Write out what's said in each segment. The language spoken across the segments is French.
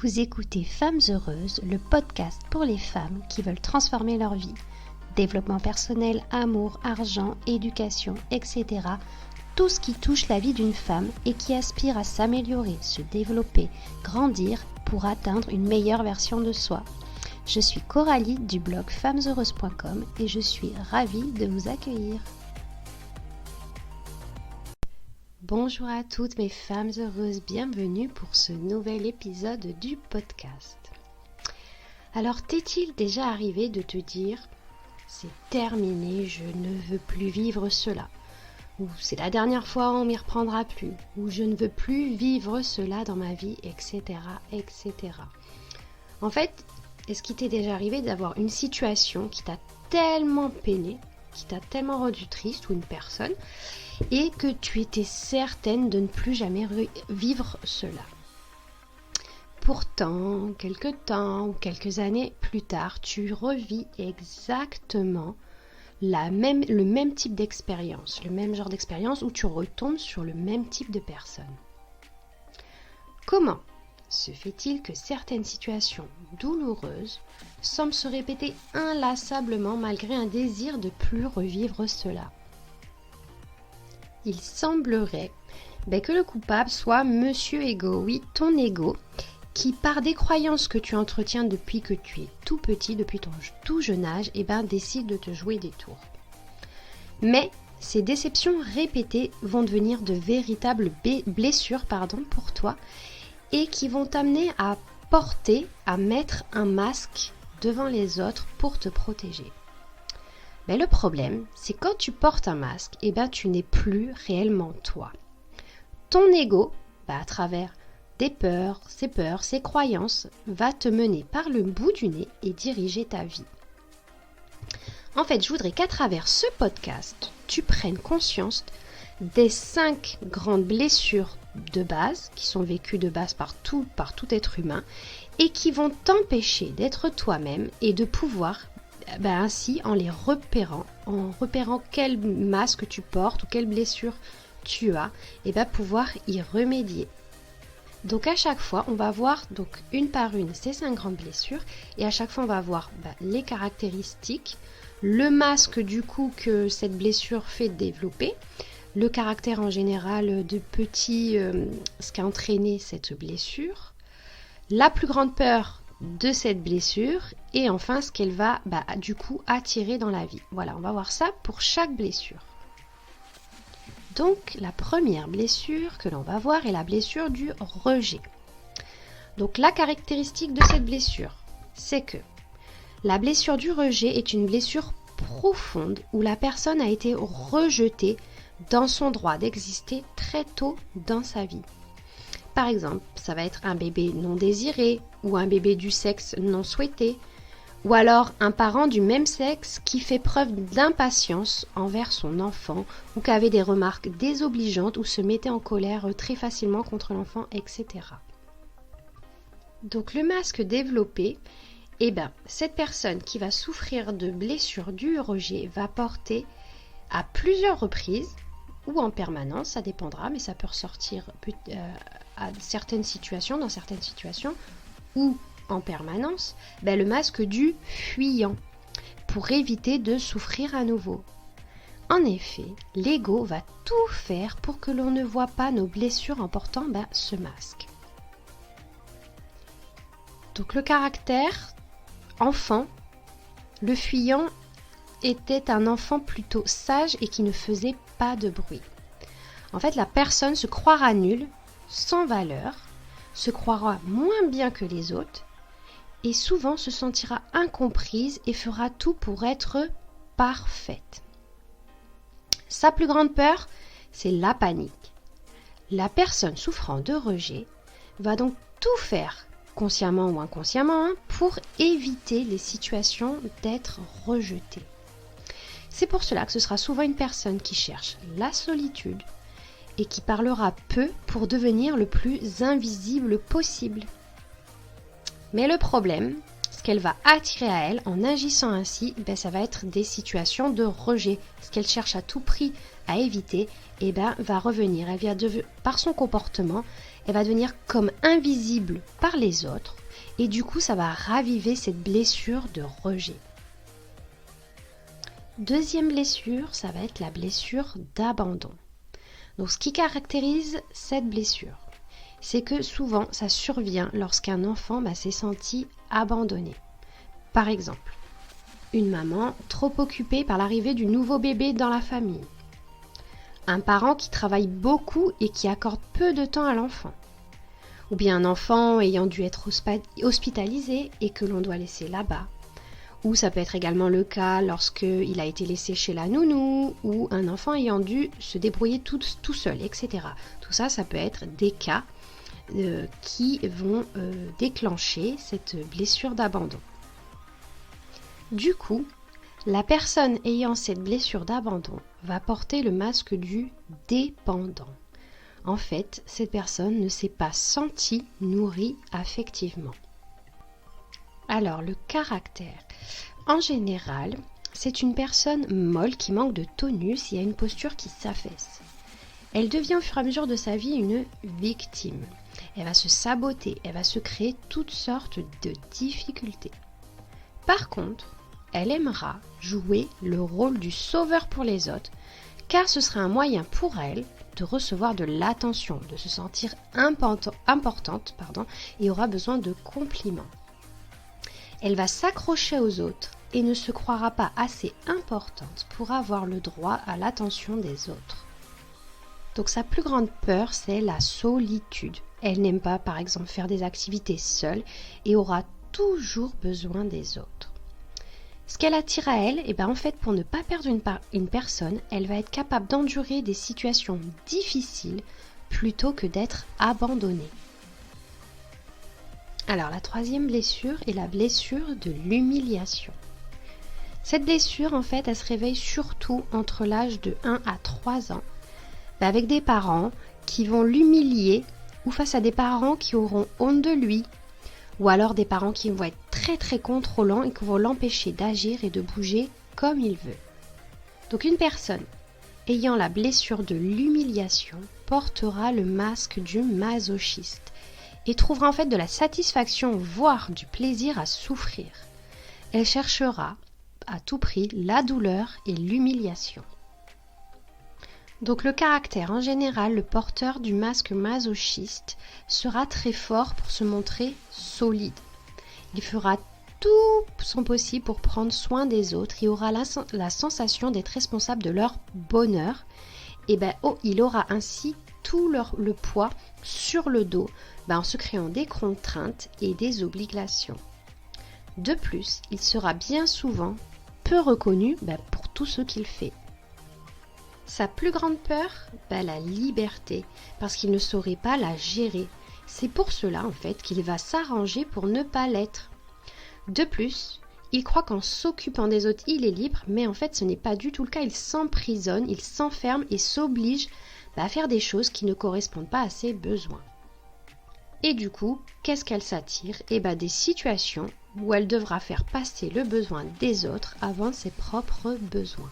Vous écoutez Femmes Heureuses, le podcast pour les femmes qui veulent transformer leur vie. Développement personnel, amour, argent, éducation, etc. Tout ce qui touche la vie d'une femme et qui aspire à s'améliorer, se développer, grandir pour atteindre une meilleure version de soi. Je suis Coralie du blog femmesheureuses.com et je suis ravie de vous accueillir. Bonjour à toutes mes femmes heureuses, bienvenue pour ce nouvel épisode du podcast. Alors t'est-il déjà arrivé de te dire « c'est terminé, je ne veux plus vivre cela » ou « c'est la dernière fois, on m'y reprendra plus » ou « je ne veux plus vivre cela dans ma vie » etc. etc. En fait, est-ce qu'il t'est déjà arrivé d'avoir une situation qui t'a tellement peiné, qui t'a tellement rendu triste ou une personne et que tu étais certaine de ne plus jamais vivre cela. Pourtant, quelques temps ou quelques années plus tard, tu revis exactement le même type d'expérience, le même genre d'expérience où tu retombes sur le même type de personne. Comment se fait-il que certaines situations douloureuses semblent se répéter inlassablement malgré un désir de plus revivre cela ? Il semblerait que le coupable soit Monsieur Ego, oui, ton ego, qui par des croyances que tu entretiens depuis que tu es tout petit, depuis ton tout jeune âge, décide de te jouer des tours. Mais ces déceptions répétées vont devenir de véritables blessures pour toi et qui vont t'amener à mettre un masque devant les autres pour te protéger. Mais le problème, c'est quand tu portes un masque, tu n'es plus réellement toi. Ton ego, à travers tes peurs, ses croyances, va te mener par le bout du nez et diriger ta vie. En fait, je voudrais qu'à travers ce podcast, tu prennes conscience des 5 grandes blessures de base, qui sont vécues de base par tout être humain, et qui vont t'empêcher d'être toi-même et de pouvoir ainsi, en repérant quel masque tu portes ou quelle blessure tu as, pouvoir y remédier. Donc à chaque fois, on va voir une par une ces 5 grandes blessures et à chaque fois, on va voir les caractéristiques, le masque du coup que cette blessure fait développer, le caractère en général de ce qu'a entraîné cette blessure, la plus grande peur de cette blessure et enfin ce qu'elle va du coup attirer dans la vie. Voilà, on va voir ça pour chaque blessure. Donc la première blessure que l'on va voir est la blessure du rejet. Donc la caractéristique de cette blessure, c'est que la blessure du rejet est une blessure profonde où la personne a été rejetée dans son droit d'exister très tôt dans sa vie. Par exemple, ça va être un bébé non désiré ou un bébé du sexe non souhaité ou alors un parent du même sexe qui fait preuve d'impatience envers son enfant ou qui avait des remarques désobligeantes ou se mettait en colère très facilement contre l'enfant, etc. Donc le masque développé, cette personne qui va souffrir de blessures du rejet va porter à plusieurs reprises ou en permanence, ça dépendra, mais ça peut ressortir dans certaines situations, ou en permanence, le masque du fuyant, pour éviter de souffrir à nouveau. En effet, l'ego va tout faire pour que l'on ne voit pas nos blessures en portant ce masque. Donc le caractère enfant, le fuyant était un enfant plutôt sage et qui ne faisait pas de bruit. En fait, la personne se croira nulle, sans valeur, se croira moins bien que les autres et souvent se sentira incomprise et fera tout pour être parfaite. Sa plus grande peur, c'est la panique. La personne souffrant de rejet va donc tout faire, consciemment ou inconsciemment, pour éviter les situations d'être rejetée. C'est pour cela que ce sera souvent une personne qui cherche la solitude et qui parlera peu pour devenir le plus invisible possible. Mais le problème, ce qu'elle va attirer à elle en agissant ainsi, ça va être des situations de rejet. Ce qu'elle cherche à tout prix à éviter, va revenir. Par son comportement, elle va devenir comme invisible par les autres et du coup ça va raviver cette blessure de rejet. Deuxième blessure, ça va être la blessure d'abandon. Donc ce qui caractérise cette blessure, c'est que souvent ça survient lorsqu'un enfant s'est senti abandonné. Par exemple, une maman trop occupée par l'arrivée du nouveau bébé dans la famille. Un parent qui travaille beaucoup et qui accorde peu de temps à l'enfant. Ou bien un enfant ayant dû être hospitalisé et que l'on doit laisser là-bas. Ou ça peut être également le cas lorsqu'il a été laissé chez la nounou ou un enfant ayant dû se débrouiller tout seul, etc. Tout ça, ça peut être des cas qui vont déclencher cette blessure d'abandon. Du coup, la personne ayant cette blessure d'abandon va porter le masque du dépendant. En fait, cette personne ne s'est pas sentie nourrie affectivement. Alors, le caractère. En général, c'est une personne molle qui manque de tonus et a une posture qui s'affaisse. Elle devient au fur et à mesure de sa vie une victime. Elle va se saboter, elle va se créer toutes sortes de difficultés. Par contre, elle aimera jouer le rôle du sauveur pour les autres, car ce sera un moyen pour elle de recevoir de l'attention, de se sentir importante et aura besoin de compliments. Elle va s'accrocher aux autres et ne se croira pas assez importante pour avoir le droit à l'attention des autres. Donc sa plus grande peur, c'est la solitude. Elle n'aime pas, par exemple, faire des activités seule et aura toujours besoin des autres. Ce qu'elle attire à elle, en fait, pour ne pas perdre une personne, elle va être capable d'endurer des situations difficiles plutôt que d'être abandonnée. Alors, la troisième blessure est la blessure de l'humiliation. Cette blessure, en fait, elle se réveille surtout entre l'âge de 1 à 3 ans, avec des parents qui vont l'humilier ou face à des parents qui auront honte de lui, ou alors des parents qui vont être très très contrôlants et qui vont l'empêcher d'agir et de bouger comme il veut. Donc une personne ayant la blessure de l'humiliation portera le masque du masochiste et trouvera en fait de la satisfaction, voire du plaisir à souffrir. Elle cherchera à tout prix la douleur et l'humiliation. Donc le caractère en général, le porteur du masque masochiste sera très fort pour se montrer solide. Il fera tout son possible pour prendre soin des autres et aura la sensation d'être responsable de leur bonheur. Et il aura ainsi tout le poids sur le dos en se créant des contraintes et des obligations. De plus, il sera bien souvent peu reconnu pour tout ce qu'il fait. Sa plus grande peur, la liberté, parce qu'il ne saurait pas la gérer. C'est pour cela en fait qu'il va s'arranger pour ne pas l'être. De plus, il croit qu'en s'occupant des autres, il est libre, mais en fait ce n'est pas du tout le cas. Il s'emprisonne, il s'enferme et s'oblige à faire des choses qui ne correspondent pas à ses besoins. Et du coup, qu'est-ce qu'elle s'attire ? Des situations où elle devra faire passer le besoin des autres avant ses propres besoins.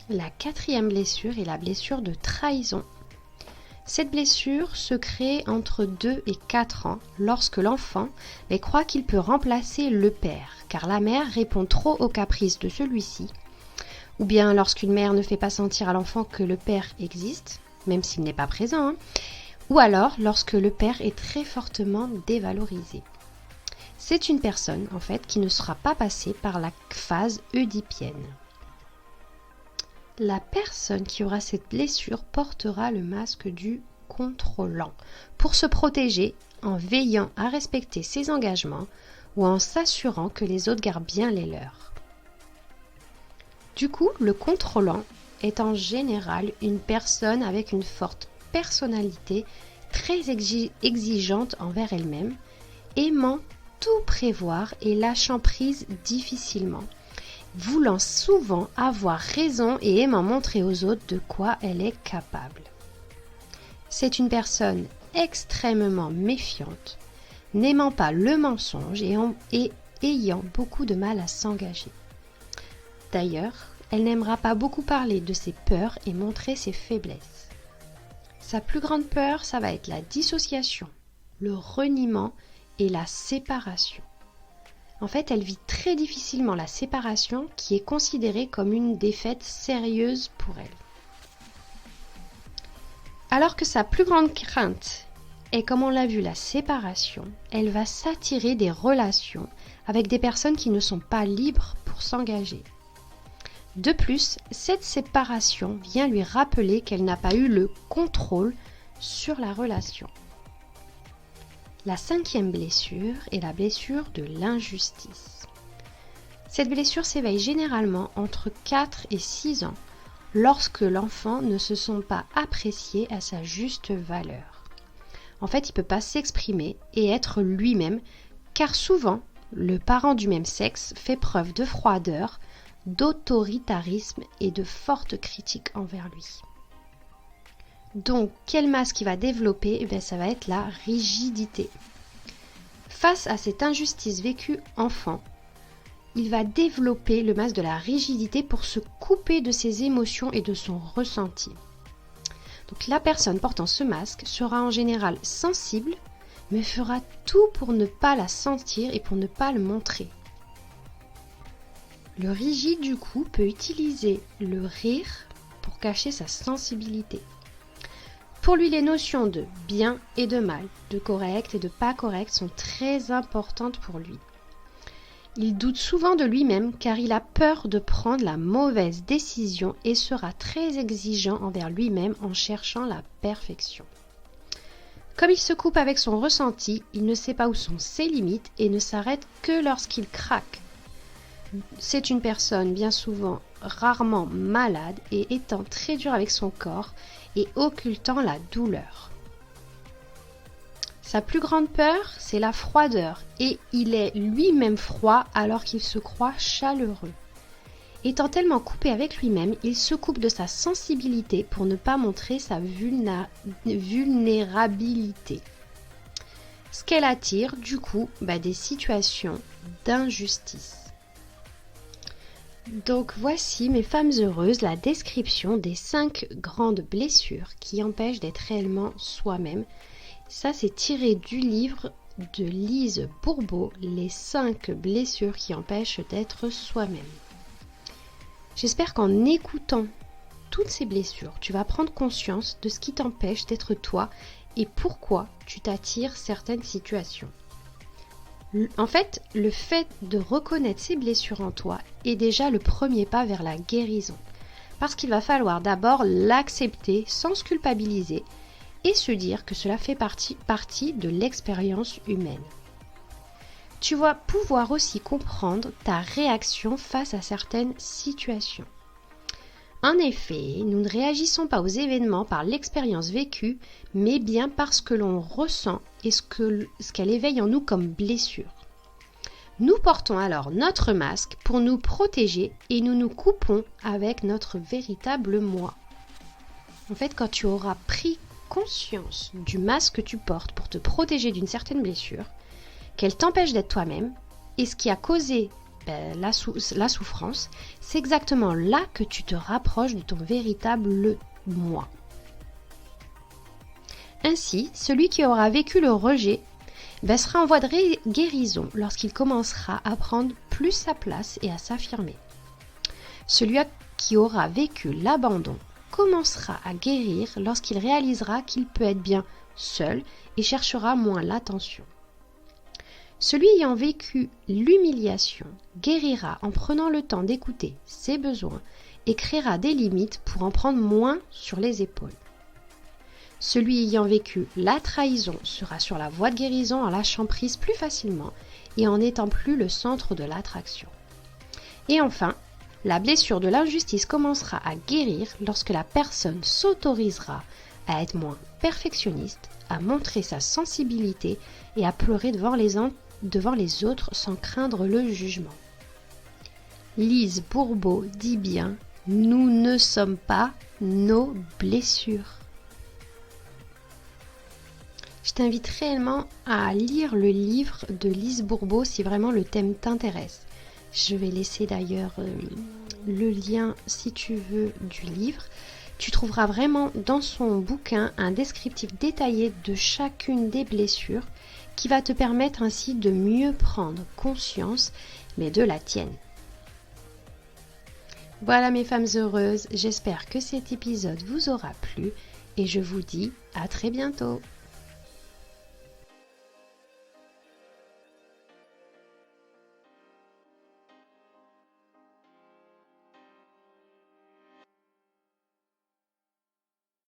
La quatrième blessure est la blessure de trahison. Cette blessure se crée entre 2 et 4 ans lorsque l'enfant croit qu'il peut remplacer le père, car la mère répond trop aux caprices de celui-ci, ou bien lorsqu'une mère ne fait pas sentir à l'enfant que le père existe, même s'il n'est pas présent, ou alors lorsque le père est très fortement dévalorisé. C'est une personne en fait qui ne sera pas passée par la phase oedipienne. La personne qui aura cette blessure portera le masque du contrôlant pour se protéger en veillant à respecter ses engagements ou en s'assurant que les autres gardent bien les leurs. Du coup, le contrôlant est en général une personne avec une forte personnalité, très exigeante envers elle-même, aimant tout prévoir et lâchant prise difficilement, voulant souvent avoir raison et aimant montrer aux autres de quoi elle est capable. C'est une personne extrêmement méfiante, n'aimant pas le mensonge et ayant beaucoup de mal à s'engager. D'ailleurs, elle n'aimera pas beaucoup parler de ses peurs et montrer ses faiblesses. Sa plus grande peur, ça va être la dissociation, le reniement et la séparation. En fait, elle vit très difficilement la séparation qui est considérée comme une défaite sérieuse pour elle. Alors que sa plus grande crainte est, comme on l'a vu, la séparation, elle va s'attirer des relations avec des personnes qui ne sont pas libres pour s'engager. De plus, cette séparation vient lui rappeler qu'elle n'a pas eu le contrôle sur la relation. La 5e blessure est la blessure de l'injustice. Cette blessure s'éveille généralement entre 4 et 6 ans lorsque l'enfant ne se sent pas apprécié à sa juste valeur. En fait, il ne peut pas s'exprimer et être lui-même, car souvent, le parent du même sexe fait preuve de froideur, d'autoritarisme et de fortes critiques envers lui. Donc, quel masque il va développer? Ça va être la rigidité. Face à cette injustice vécue enfant, il va développer le masque de la rigidité pour se couper de ses émotions et de son ressenti. Donc, la personne portant ce masque sera en général sensible, mais fera tout pour ne pas la sentir et pour ne pas le montrer. Le rigide, du coup, peut utiliser le rire pour cacher sa sensibilité. Pour lui, les notions de bien et de mal, de correct et de pas correct sont très importantes pour lui. Il doute souvent de lui-même car il a peur de prendre la mauvaise décision et sera très exigeant envers lui-même en cherchant la perfection. Comme il se coupe avec son ressenti, il ne sait pas où sont ses limites et ne s'arrête que lorsqu'il craque. C'est une personne bien souvent rarement malade et étant très dur avec son corps et occultant la douleur. Sa plus grande peur, c'est la froideur et il est lui-même froid alors qu'il se croit chaleureux. Étant tellement coupé avec lui-même, il se coupe de sa sensibilité pour ne pas montrer sa vulnérabilité. Ce qu'elle attire, du coup, des situations d'injustice. Donc voici, mes femmes heureuses, la description des 5 grandes blessures qui empêchent d'être réellement soi-même. Ça, c'est tiré du livre de Lise Bourbeau, Les 5 blessures qui empêchent d'être soi-même. J'espère qu'en écoutant toutes ces blessures, tu vas prendre conscience de ce qui t'empêche d'être toi et pourquoi tu t'attires certaines situations. En fait, le fait de reconnaître ces blessures en toi est déjà le premier pas vers la guérison. Parce qu'il va falloir d'abord l'accepter sans se culpabiliser et se dire que cela fait partie de l'expérience humaine. Tu vas pouvoir aussi comprendre ta réaction face à certaines situations. En effet, nous ne réagissons pas aux événements par l'expérience vécue, mais bien parce que l'on ressent et ce qu'elle éveille en nous comme blessure. Nous portons alors notre masque pour nous protéger et nous nous coupons avec notre véritable moi. En fait, quand tu auras pris conscience du masque que tu portes pour te protéger d'une certaine blessure, qu'elle t'empêche d'être toi-même et ce qui a causé la souffrance, c'est exactement là que tu te rapproches de ton véritable moi. Ainsi, celui qui aura vécu le rejet sera en voie de guérison lorsqu'il commencera à prendre plus sa place et à s'affirmer. Celui qui aura vécu l'abandon commencera à guérir lorsqu'il réalisera qu'il peut être bien seul et cherchera moins l'attention. Celui ayant vécu l'humiliation guérira en prenant le temps d'écouter ses besoins et créera des limites pour en prendre moins sur les épaules. Celui ayant vécu la trahison sera sur la voie de guérison en lâchant prise plus facilement et en n'étant plus le centre de l'attraction. Et enfin, la blessure de l'injustice commencera à guérir lorsque la personne s'autorisera à être moins perfectionniste, à montrer sa sensibilité et à pleurer devant les autres sans craindre le jugement. Lise Bourbeau dit bien « Nous ne sommes pas nos blessures ». Je t'invite réellement à lire le livre de Lise Bourbeau si vraiment le thème t'intéresse. Je vais laisser d'ailleurs le lien, si tu veux, du livre. Tu trouveras vraiment dans son bouquin un descriptif détaillé de chacune des blessures qui va te permettre ainsi de mieux prendre conscience, mais de la tienne. Voilà mes femmes heureuses, j'espère que cet épisode vous aura plu et je vous dis à très bientôt.